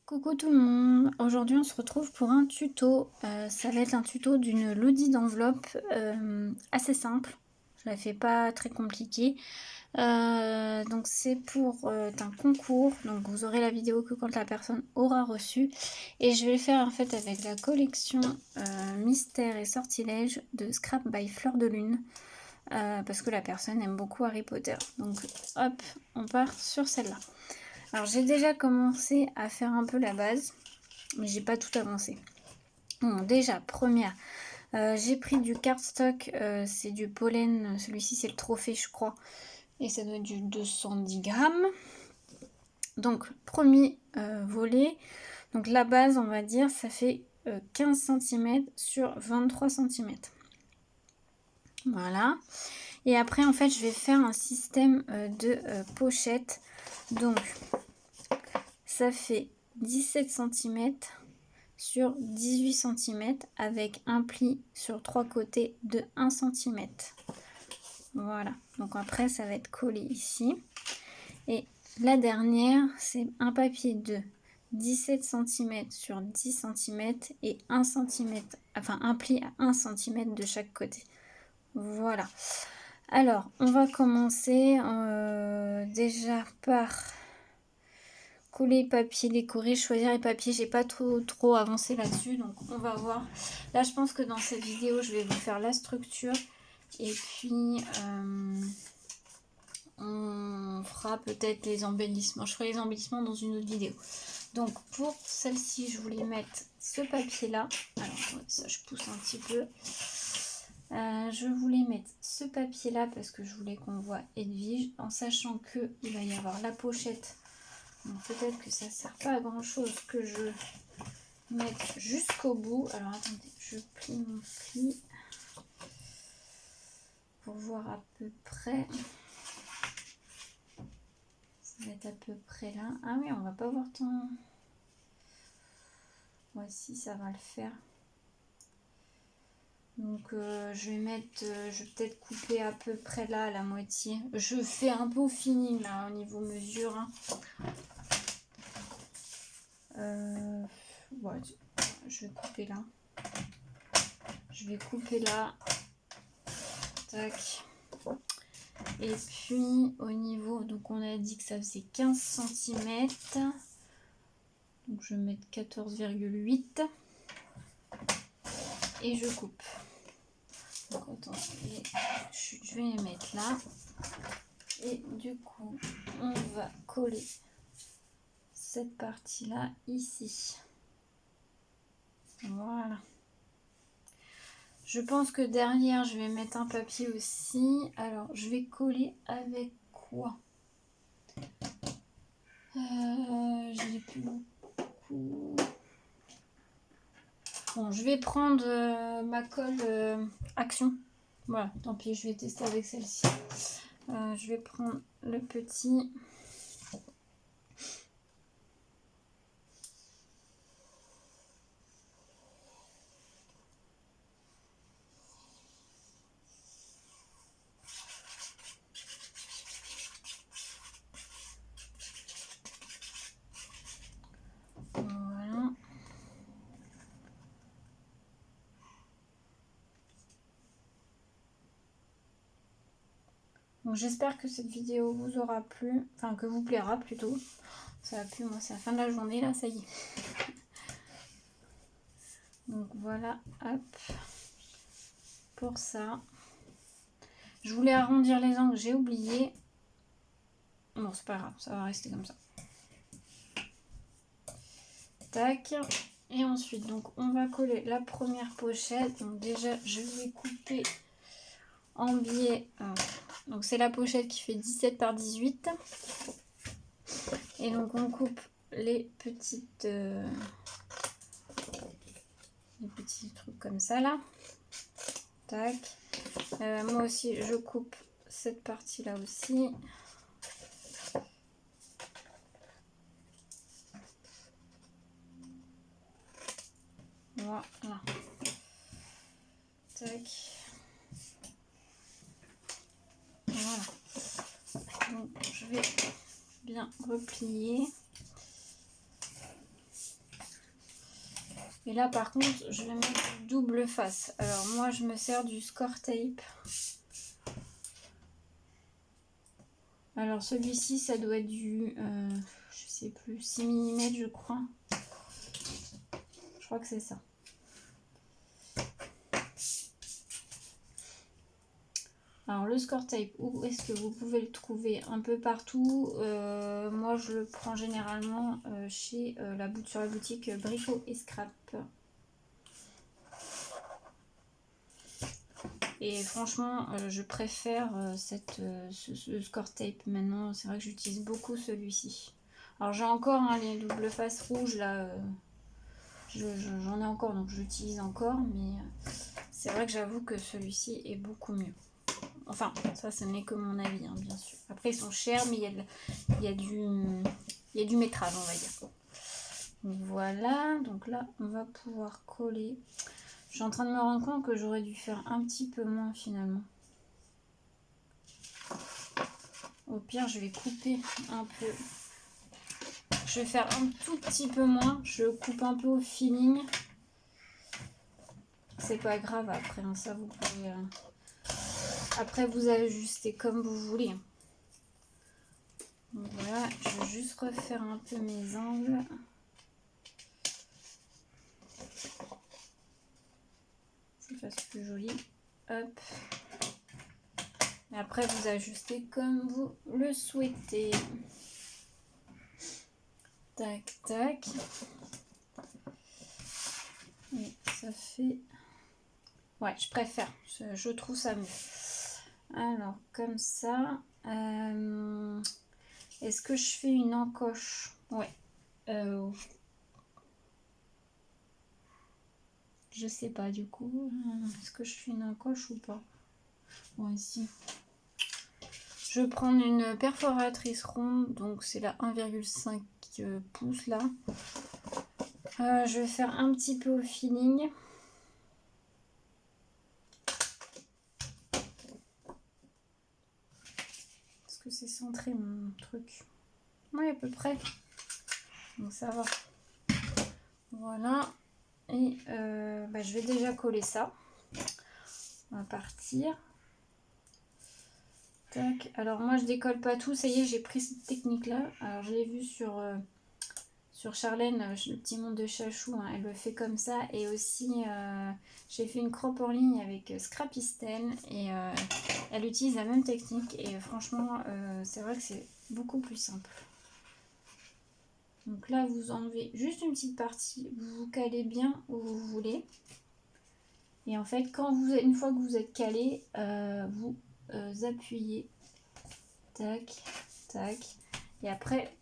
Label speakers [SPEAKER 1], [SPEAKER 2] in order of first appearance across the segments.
[SPEAKER 1] Coucou tout le monde, aujourd'hui on se retrouve pour un tuto, ça va être un tuto d'une lodi d'enveloppe assez simple, je la fais pas très compliquée, donc c'est pour un concours, donc vous aurez la vidéo que quand la personne aura reçu, et je vais le faire en fait avec la collection Mystère et Sortilèges de Scrap by Fleur de Lune, parce que la personne aime beaucoup Harry Potter, donc hop, on part sur celle-là. Alors j'ai déjà commencé à faire un peu la base, mais j'ai pas tout avancé. Bon, déjà, première, j'ai pris du cardstock, c'est du pollen, celui-ci c'est le trophée je crois, et ça doit être du 210 grammes. Donc premier volet, donc la base on va dire ça fait 15 cm sur 23 cm. Voilà. Et après en fait je vais faire un système de pochette. Donc ça fait 17 cm sur 18 cm avec un pli sur 3 côtés de 1 cm. Voilà, donc après ça va être collé ici. Et la dernière, c'est un papier de 17 cm sur 10 cm et 1 cm, enfin un pli à 1 cm de chaque côté. Voilà. Alors, on va commencer déjà par coller papier décoré, choisir les papiers. J'ai pas trop avancé là-dessus, donc on va voir. Là, je pense que dans cette vidéo, je vais vous faire la structure et puis on fera peut-être les embellissements. Je ferai les embellissements dans une autre vidéo. Donc pour celle-ci, je voulais mettre ce papier-là. Alors ça, je pousse un petit peu. Je voulais mettre ce papier-là parce que je voulais qu'on voit Edwige, en sachant que il va y avoir la pochette. Peut-être que ça ne sert pas à grand chose que je mette jusqu'au bout. Alors attendez, je plie mon pli pour voir à peu près. Ça va être à peu près là. Ah oui, on va pas voir ton... Voici, ça va le faire. Donc je vais mettre, je vais peut-être couper à peu près là, à la moitié. Je fais un peu au feeling là, au niveau mesure. Hein. Ouais, je vais couper là. Je vais couper là. Tac. Et puis au niveau, donc on a dit que ça faisait 15 cm. Donc je vais mettre 14,8. Et je coupe. Donc attendez, je vais les mettre là. Et du coup, on va coller cette partie-là ici. Voilà. Je pense que derrière, je vais mettre un papier aussi. Alors, je vais coller avec quoi? J'ai plus beaucoup. Bon, je vais prendre ma colle Action. Voilà, tant pis, je vais tester avec celle-ci. Je vais prendre le petit. Voilà. Donc j'espère que cette vidéo vous aura plu, enfin que vous plaira plutôt. Ça a plu, moi c'est la fin de la journée là, ça y est. Donc voilà, hop, pour ça. Je voulais arrondir les angles, j'ai oublié. Bon, c'est pas grave, ça va rester comme ça. Tac. Et ensuite, donc on va coller la première pochette. Donc déjà, je vais couper en biais. Donc c'est la pochette qui fait 17 par 18. Et donc on coupe les petits trucs comme ça là. Tac. Moi aussi, je coupe cette partie là aussi. Voilà. Tac. Voilà. Donc je vais bien replier. Et là par contre je vais mettre du double face. Alors moi je me sers du score tape. Alors celui-ci ça doit être du je sais plus 6 mm je crois. Je crois que c'est ça. Alors le score tape, où est-ce que vous pouvez le trouver? Un peu partout. Moi je le prends généralement chez sur la boutique Brico et Scrap. Et franchement je préfère ce score tape maintenant. C'est vrai que j'utilise beaucoup celui-ci. Alors j'ai encore les double face rouges là. J'en ai encore donc j'utilise encore. Mais c'est vrai que j'avoue que celui-ci est beaucoup mieux. Enfin, ça, ce n'est que mon avis, hein, bien sûr. Après, ils sont chers, mais il y a du métrage, on va dire. Donc, voilà, donc là, on va pouvoir coller. Je suis en train de me rendre compte que j'aurais dû faire un petit peu moins, finalement. Au pire, je vais couper un peu. Je vais faire un tout petit peu moins. Je coupe un peu au feeling. C'est pas grave, après, hein, ça, vous pouvez... Après, vous ajustez comme vous voulez. Donc voilà, je vais juste refaire un peu mes angles. Ça fasse plus joli. Hop. Et après, vous ajustez comme vous le souhaitez. Tac, tac. Et ça fait... Ouais, je préfère. Je trouve ça mieux. Alors, comme ça. Est-ce que je fais une encoche? Ouais. Je sais pas du coup. Est-ce que je fais une encoche ou pas? Bon, ici. Je vais prendre une perforatrice ronde. Donc, c'est la 1,5 pouces là. Je vais faire un petit peu au feeling. Est-ce que c'est centré mon truc? Oui, à peu près. Donc ça va. Voilà. Et je vais déjà coller ça. On va partir. Tac. Alors moi je décolle pas tout. Ça y est, j'ai pris cette technique là. Alors je l'ai vu sur Charlène, le petit monde de Chachou, hein, elle le fait comme ça. Et aussi j'ai fait une crop en ligne avec Scrapisten et elle utilise la même technique. Et franchement c'est vrai que c'est beaucoup plus simple. Donc là vous enlevez juste une petite partie, vous vous calez bien où vous voulez. Et en fait une fois que vous êtes calé, vous appuyez. Tac, tac. Et après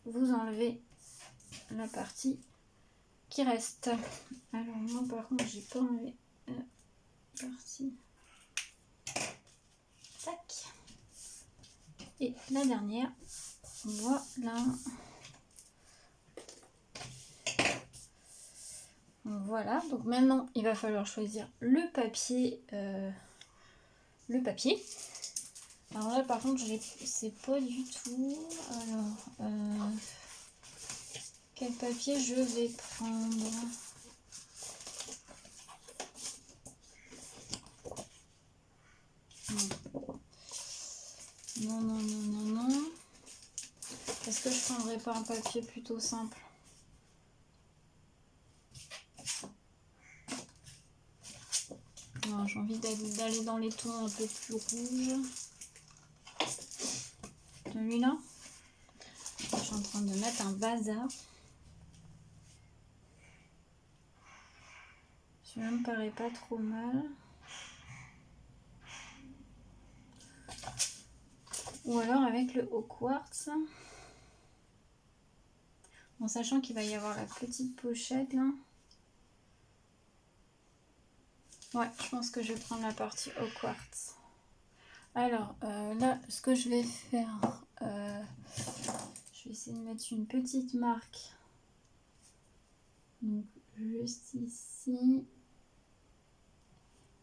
[SPEAKER 1] vous enlevez la partie qui reste. Alors moi par contre j'ai pas enlevé la partie. Tac. Et la dernière. Voilà. Voilà. Donc maintenant il va falloir choisir le papier. Alors là par contre je sais pas du tout. Alors quel papier je vais prendre? Non. Est-ce que je prendrais pas un papier plutôt simple? Non, j'ai envie d'aller dans les tons un peu plus rouges. Celui-là, je suis en train de mettre un bazar. Celui-là me paraît pas trop mal. Ou alors avec le haut quartz. En sachant qu'il va y avoir la petite pochette là. Ouais, je pense que je vais prendre la partie haut quartz. Alors là, ce que je vais faire, je vais essayer de mettre une petite marque. Donc juste ici.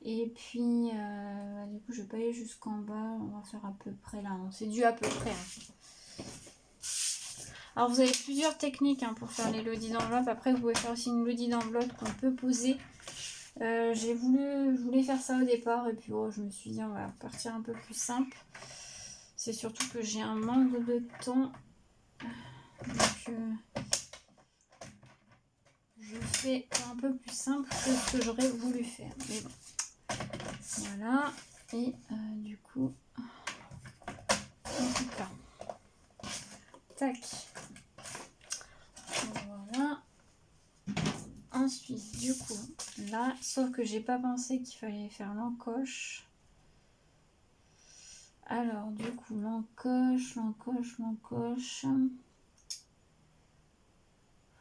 [SPEAKER 1] Et puis, du coup, je vais pas aller jusqu'en bas. On va faire à peu près là. C'est dû à peu près. Hein. Alors vous avez plusieurs techniques hein, pour faire les lodis d'enveloppe. Après vous pouvez faire aussi une lodie d'enveloppe qu'on peut poser. Je voulais faire ça au départ et puis oh, je me suis dit on va partir un peu plus simple. C'est surtout que j'ai un manque de temps. Donc je fais un peu plus simple que ce que j'aurais voulu faire. Mais bon. Voilà. Et du coup, en tout cas. Tac. Voilà. Ensuite, du coup, là, sauf que j'ai pas pensé qu'il fallait faire l'encoche. Alors, du coup, l'encoche.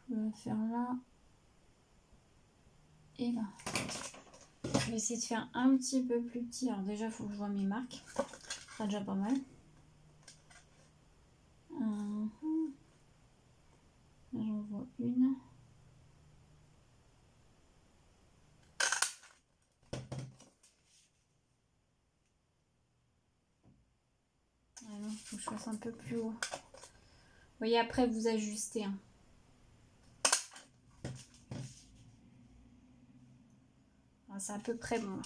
[SPEAKER 1] Je vais la faire là. Et là. Je vais essayer de faire un petit peu plus petit. Alors déjà, il faut que je vois mes marques. Ce sera déjà pas mal. J'en vois une. Ah non, il faut que je fasse un peu plus haut. Vous voyez, après, vous ajustez. Hein. C'est à peu près bon. Là.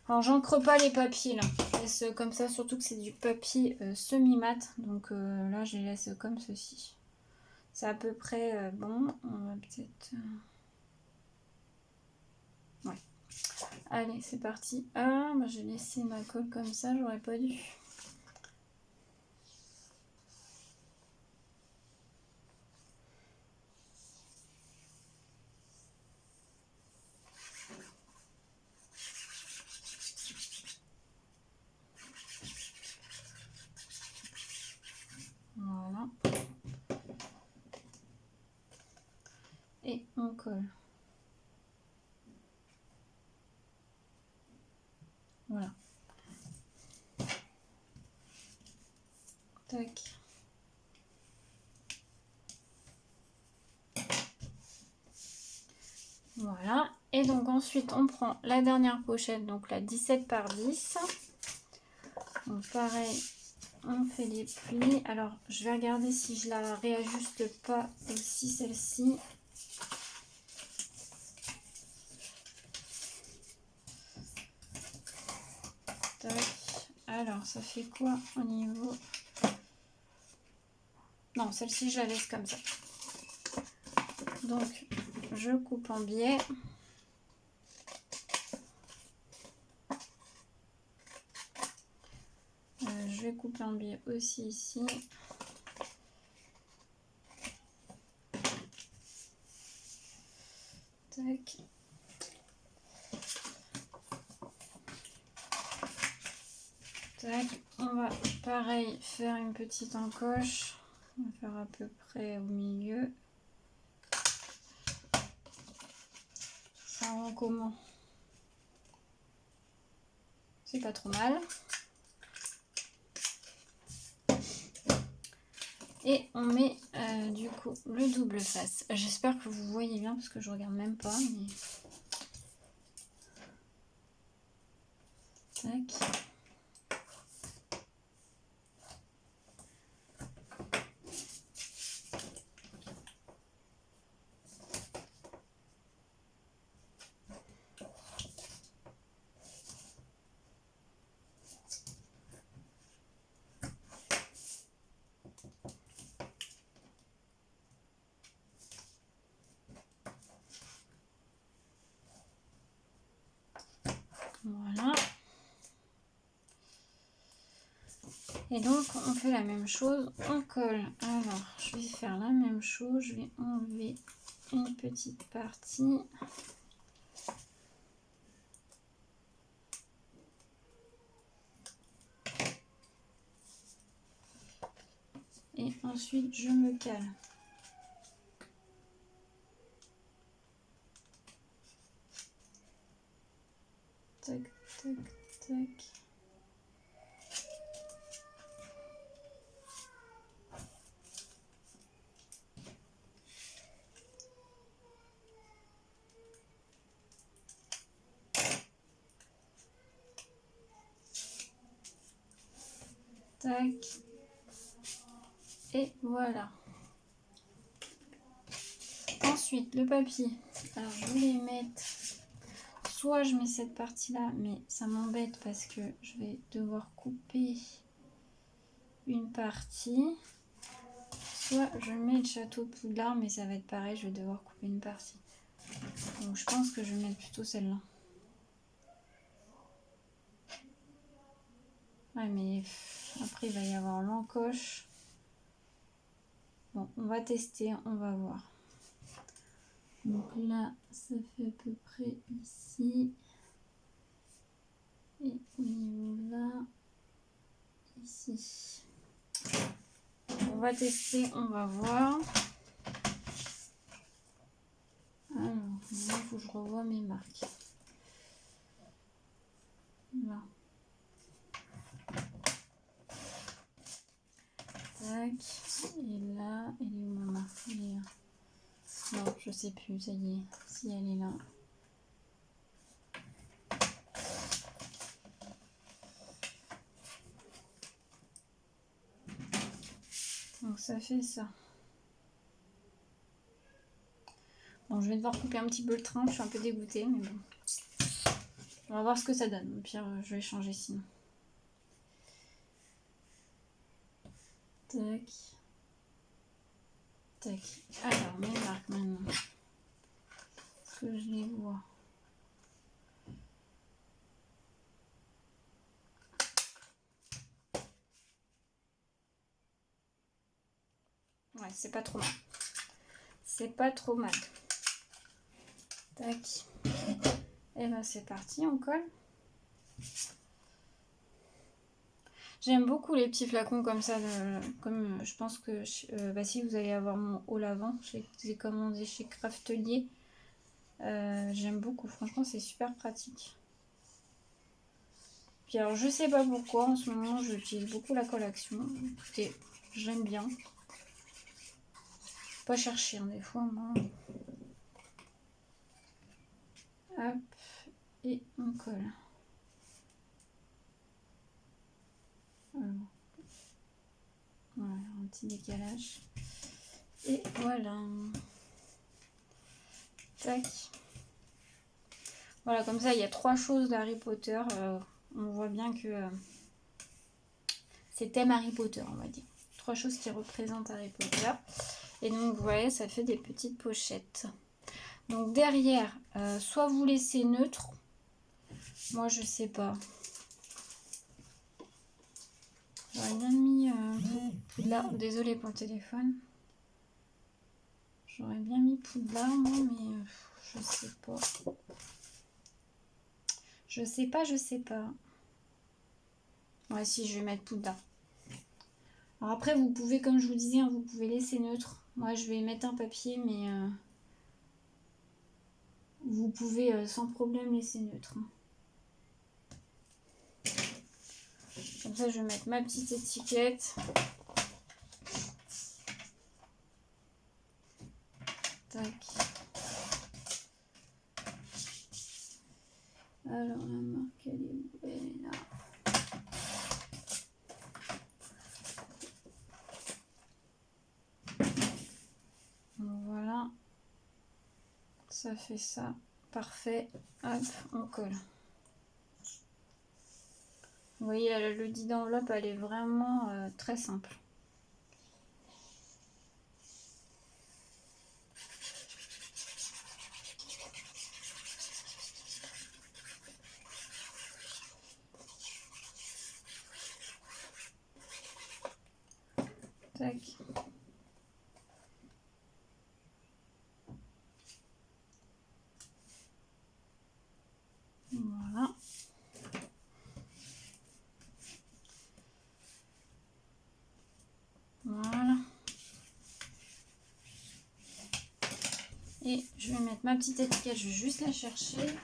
[SPEAKER 1] Alors, j'encre pas les papiers là. Je laisse comme ça, surtout que c'est du papier semi-mat. Donc là, je les laisse comme ceci. C'est à peu près bon. On va peut-être. Ouais. Allez, c'est parti. Ah, bah, j'ai laissé ma colle comme ça, j'aurais pas dû. Voilà. Et on colle. Voilà. Tac. Voilà. Et donc ensuite, on prend la dernière pochette, donc la 17 par 10. Donc pareil, on fait les plis. Alors, je vais regarder si je la réajuste pas aussi, celle-ci. Tac. Alors, ça fait quoi au niveau... Non, celle-ci, je la laisse comme ça. Donc, je coupe en biais. Je vais couper en biais aussi ici. Tac. Tac. On va pareil faire une petite encoche. On va faire à peu près au milieu. Ça rend comment? C'est pas trop mal. Et on met du coup le double face. J'espère que vous voyez bien parce que je regarde même pas. Mais... Tac. Voilà. Et donc on fait la même chose, on colle. Alors je vais faire la même chose, je vais enlever une petite partie. Et ensuite je me cale. Tac, tac, tac. Tac. Et voilà. Ensuite, le papier. Alors, je voulais mettre... Soit je mets cette partie-là, mais ça m'embête parce que je vais devoir couper une partie. Soit je mets le château de Poudlard, mais ça va être pareil, je vais devoir couper une partie. Donc je pense que je vais mettre plutôt celle-là. Ouais, mais après il va y avoir l'encoche. Bon, on va tester, on va voir. Donc là, ça fait à peu près ici. Et au niveau là, ici. On va tester, on va voir. Alors, il faut que je revoie mes marques. Là. Tac. Et là, elle est où ma marque? Elle est là. Non, je sais plus, ça y est. Si elle est là. Donc ça fait ça. Bon, je vais devoir couper un petit peu le train, je suis un peu dégoûtée, mais bon. On va voir ce que ça donne. Au pire, je vais changer sinon. Tac. Tac. Alors, mes marques maintenant. Est-ce que je les vois? Ouais, c'est pas trop mal. C'est pas trop mal. Tac. Et ben c'est parti, on colle. J'aime beaucoup les petits flacons comme ça, comme je pense que si vous allez avoir mon haut lavant, j'ai commandé chez Craftelier. J'aime beaucoup, franchement c'est super pratique. Puis alors je sais pas pourquoi en ce moment j'utilise beaucoup la colle Action. Écoutez, j'aime bien. Pas chercher hein, des fois moi. Hop, et on colle. Alors, voilà, un petit décalage. Et voilà. Tac. Voilà, comme ça, il y a 3 choses d'Harry Potter. On voit bien que c'est thème Harry Potter, on va dire. 3 choses qui représentent Harry Potter. Et donc, vous voyez, ça fait des petites pochettes. Donc, derrière, soit vous laissez neutre. Moi, je sais pas. J'aurais bien mis Poudlard. Désolée pour le téléphone. J'aurais bien mis Poudlard, moi, mais je sais pas. Je sais pas. Ouais, si, je vais mettre Poudlard. Alors après, vous pouvez, comme je vous disais, hein, vous pouvez laisser neutre. Moi, je vais mettre un papier, mais vous pouvez sans problème laisser neutre. Comme ça, je vais mettre ma petite étiquette. Tac. Alors, la marque, elle est où? Elle est là. Voilà. Ça fait ça. Parfait. Hop, on colle. Vous voyez, le dit d'enveloppe, elle est vraiment très simple. Tac. Voilà. Voilà. Et je vais mettre ma petite étiquette, je vais juste la chercher.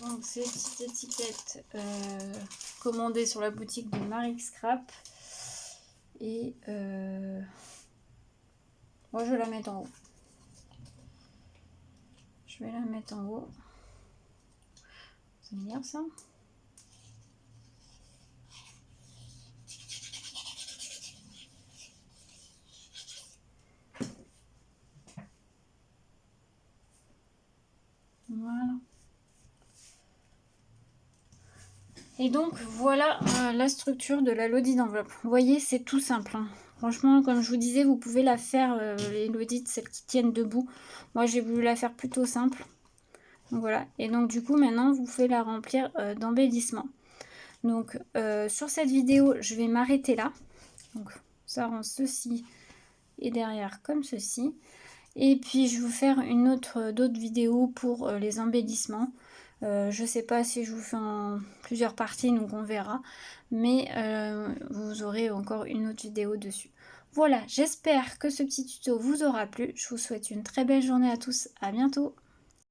[SPEAKER 1] Donc ces petites étiquettes commandées sur la boutique de Marie Scrap. Et moi je vais la mettre en haut. Je vais la mettre en haut. C'est bien ça. Voilà. Et donc voilà la structure de la Lodi d'enveloppe. Vous voyez, c'est tout simple, hein. Franchement, comme je vous disais, vous pouvez la faire, les Lodi, celles qui tiennent debout. Moi, j'ai voulu la faire plutôt simple. Donc voilà. Et donc du coup, maintenant, vous pouvez la remplir d'embellissements. Donc sur cette vidéo, je vais m'arrêter là. Donc ça rend ceci et derrière comme ceci. Et puis je vais vous faire d'autres vidéos pour les embellissements. Je sais pas si je vous fais en plusieurs parties, donc on verra. Mais vous aurez encore une autre vidéo dessus. Voilà, j'espère que ce petit tuto vous aura plu. Je vous souhaite une très belle journée à tous. À bientôt.